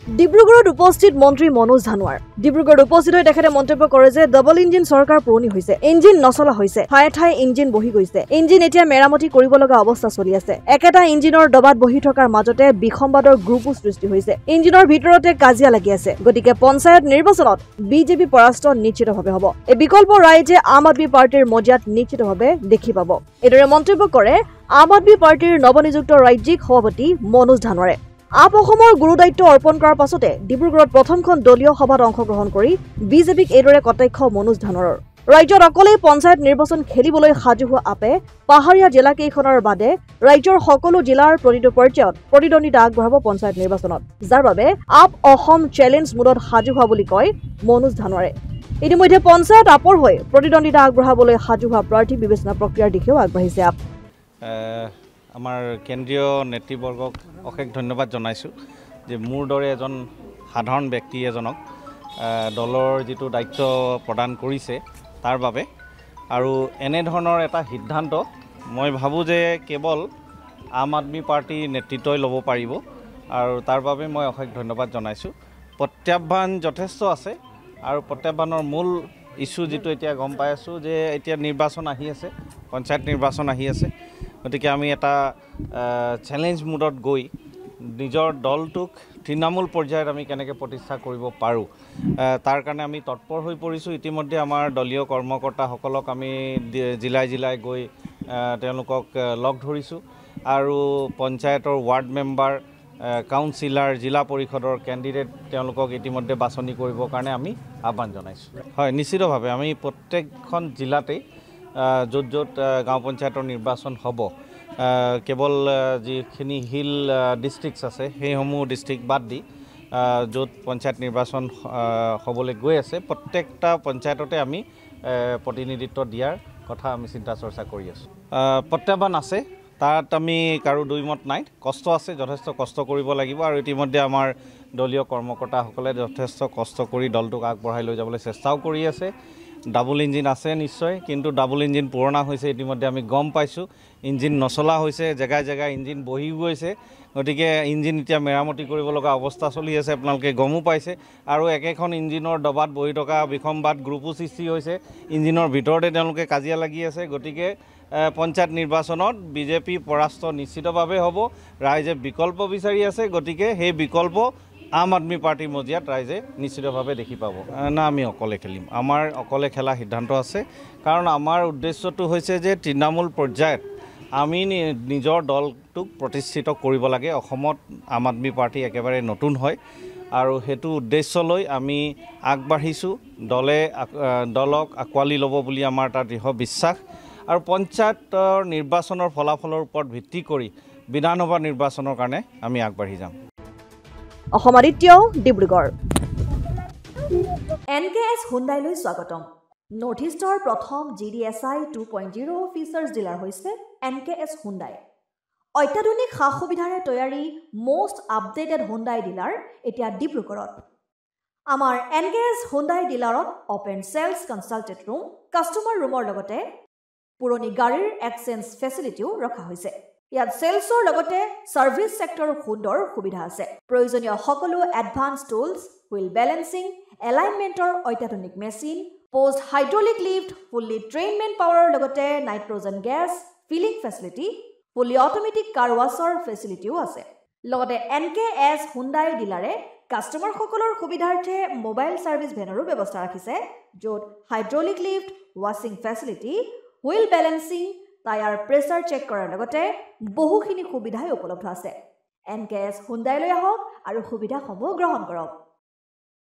ডিব্ৰুগড়ত উপস্থিত মন্ত্ৰী মনোজ ধানোৱাৰ ডিব্ৰুগড়ত উপস্থিত হৈ তেখেতে মন্তব্য কৰে যে ডাবল ইঞ্জিন চৰকাৰ পুৰণি হৈছে ইঞ্জিন নচলা হৈছে ঠায়ে ঠায়ে ইঞ্জিন বহি গৈছে ইঞ্জিন এতিয়া মেৰামতি কৰিব লগা অৱস্থা চলি আছে একেটা ইঞ্জিনৰ দবাত বহি থকাৰ মাজতে বিসম্বাদৰ গ্ৰুপো সৃষ্টি হৈছে ইঞ্জিনৰ ভিতৰতে কাজিয়া লাগি আছে গতিকে পঞ্চায়ত নিৰ্বাচনত বিজেপি পৰাস্ত নিশ্চিতভাৱে হ'ব এই বিকল্প ৰাইজে আম আদমি পাৰ্টিৰ মজিয়াত নিশ্চিতভাৱে দেখি পাব এইদৰে মন্তব্য কৰে আম আদমি পাৰ্টিৰ নৱনিযুক্ত ৰাজ্যিক সভাপতি মনোজ ধানোৱাৰে আপ অসমৰ গুৰু দায়িত্ব অৰ্পণ কৰাৰ পাছতে ডিব্ৰুগড়ত প্ৰথমখন দলীয় সভাত অংশগ্ৰহণ কৰি বিজেপিক এইদৰে কটাক্ষ মনোজ ধানোৱাৰৰ ৰাজ্যত অকলেই পঞ্চায়ত নিৰ্বাচন খেলিবলৈ সাজু হোৱা আপে পাহাৰীয়া জিলাকেইখনৰ বাদে ৰাজ্যৰ সকলো জিলাৰ প্ৰতিটো পৰ্যায়ত প্ৰতিদ্বন্দ্বিতা আগবঢ়াব পঞ্চায়ত নিৰ্বাচনত যাৰ বাবে আপ অসম চেলেঞ্জ মুডত সাজু হোৱা বুলি কয় মনোজ ধানোৱাৰে ইতিমধ্যে পঞ্চায়ত আপৰ হৈ প্ৰতিদ্বন্দ্বিতা আগবঢ়াবলৈ সাজু হোৱা প্ৰাৰ্থী বিবেচনা প্ৰক্ৰিয়াৰ দিশেও আগবাঢ়িছে আপ আমাৰ কেন্দ্ৰীয় নেতৃবৰ্গক অশেষ ধন্যবাদ জনাইছোঁ যে মোৰ দৰে এজন সাধাৰণ ব্যক্তি এজনক দলৰ যিটো দায়িত্ব প্ৰদান কৰিছে তাৰ বাবে আৰু এনে ধৰণৰ এটা সিদ্ধান্ত মই ভাবোঁ যে কেৱল আম আদমি পাৰ্টিৰ নেতৃত্বই ল'ব পাৰিব আৰু তাৰ বাবে মই অশেষ ধন্যবাদ জনাইছোঁ প্ৰত্যাহ্বান যথেষ্ট আছে আৰু প্ৰত্যাহ্বানৰ মূল ইছ্যু যিটো এতিয়া গম পাই আছোঁ যে এতিয়া নিৰ্বাচন আহি আছে পঞ্চায়ত নিৰ্বাচন আহি আছে গতিকে আমি এটা চেলেঞ্জ মুডত গৈ নিজৰ দলটোক তৃণমূল পৰ্যায়ত আমি কেনেকৈ প্ৰতিষ্ঠা কৰিব পাৰোঁ তাৰ কাৰণে আমি তৎপৰ হৈ পৰিছোঁ ইতিমধ্যে আমাৰ দলীয় কৰ্মকৰ্তাসকলক আমি জিলাই জিলাই গৈ তেওঁলোকক লগ ধৰিছোঁ আৰু পঞ্চায়তৰ ৱাৰ্ড মেম্বাৰ কাউন্সিলাৰ জিলা পৰিষদৰ কেণ্ডিডেট তেওঁলোকক ইতিমধ্যে বাছনি কৰিবৰ কাৰণে আমি আহ্বান জনাইছোঁ হয় নিশ্চিতভাৱে আমি প্ৰত্যেকখন জিলাতেই য'ত য'ত গাঁও পঞ্চায়তৰ নিৰ্বাচন হ'ব কেৱল যিখিনি হিল ডিষ্ট্ৰিক্টছ আছে সেইসমূহ ডিষ্ট্ৰিক্ট বাদ দি য'ত পঞ্চায়ত নিৰ্বাচন হ'বলৈ গৈ আছে প্ৰত্যেকটা পঞ্চায়ততে আমি প্ৰতিনিধিত্ব দিয়াৰ কথা আমি চিন্তা চৰ্চা কৰি আছোঁ প্ৰত্যাহ্বান আছে তাত আমি কাৰো দুইমত নাই কষ্ট আছে যথেষ্ট কষ্ট কৰিব লাগিব আৰু ইতিমধ্যে আমাৰ দলীয় কৰ্মকৰ্তাসকলে যথেষ্ট কষ্ট কৰি দলটোক আগবঢ়াই লৈ যাবলৈ চেষ্টাও কৰি আছে ডাবল ইঞ্জিন আছে নিশ্চয় কিন্তু ডাবল ইঞ্জিন পুৰণা হৈছে ইতিমধ্যে আমি গম পাইছোঁ ইঞ্জিন নচলা হৈছে জেগাই জেগাই ইঞ্জিন বহি গৈছে গতিকে ইঞ্জিন এতিয়া মেৰামতি কৰিব লগা অৱস্থা চলি আছে আপোনালোকে গমো পাইছে আৰু একেখন ইঞ্জিনৰ দবাত বহি থকা বিসম্বাদ গ্ৰুপো সৃষ্টি হৈছে ইঞ্জিনৰ ভিতৰতে তেওঁলোকে কাজিয়া লাগি আছে গতিকে পঞ্চায়ত নিৰ্বাচনত বিজেপি পৰাস্ত নিশ্চিতভাৱে হ'ব ৰাইজে বিকল্প বিচাৰি আছে গতিকে সেই বিকল্প আম আদমি পাৰ্টিৰ মজিয়াত ৰাইজে নিশ্চিতভাৱে দেখি পাব না আমি অকলে খেলিম আমাৰ অকলে খেলা সিদ্ধান্ত আছে কাৰণ আমাৰ উদ্দেশ্যটো হৈছে যে তৃণমূল পৰ্যায়ত আমি নিজৰ দলটোক প্ৰতিষ্ঠিত কৰিব লাগে অসমত আম আদমি পাৰ্টি একেবাৰে নতুন হয় আৰু সেইটো উদ্দেশ্য লৈ আমি আগবাঢ়িছোঁ দলক আঁকোৱালি ল'ব বুলি আমাৰ এটা দৃঢ় বিশ্বাস আৰু পঞ্চায়তৰ নিৰ্বাচনৰ ফলাফলৰ ওপৰত ভিত্তি কৰি বিধানসভা নিৰ্বাচনৰ কাৰণে আমি আগবাঢ়ি যাম অসম আদিত্য ডিব্ৰুগড় এনকেএছ হুণ্ডাইলৈ স্বাগতম নৰ্থ ইষ্টৰ প্ৰথম GDSI 2.0 ফিচাৰ্ছ ডিলাৰ হৈছে এনকেএছ হুণ্ডাই অত্যাধুনিক সা সুবিধাৰে তৈয়াৰী মষ্ট আপডেটেড হুণ্ডাই ডিলাৰ এতিয়া ডিব্ৰুগড়ত আমাৰ এনকেএছ হুণ্ডাই ডিলাৰত open sales consulted room customer ৰুমৰ লগতে পুৰণি গাড়ীৰ এক্সচেঞ্জ ফেচিলিটিও ৰখা হৈছে ইয়াত সেলছৰ লগতে সাৰ্ভিস সেক্টৰৰ সুন্দৰ সুবিধা আছে প্ৰয়োজনীয় সকলো এডভান্স টুলছ হুইল বেলেন্সিং এলাইনমেন্টৰ অত্যাধুনিক machine post hydraulic lift fully ট্ৰেইনমেন্ট পাৱাৰৰ লগতে nitrogen gas filling facility fully automatic car washer ফেচিলিটিও আছে লগতে এনকেএছ হুণ্ডাই ডিলাৰে কাষ্টমাৰ সকলৰ সুবিধাৰ্থে মোবাইল সাৰ্ভিস ভেনৰো ব্যৱস্থা ৰাখিছে য'ত হাইড্ৰলিক লিফ্ট ৱাছিং facility wheel balancing tyre pressure check কৰাৰ লগতে বহুখিনি সুবিধাই উপলব্ধ আছে এনকেএছ হুণ্ডাইলৈ আহক আৰু সুবিধাসমূহ গ্ৰহণ কৰক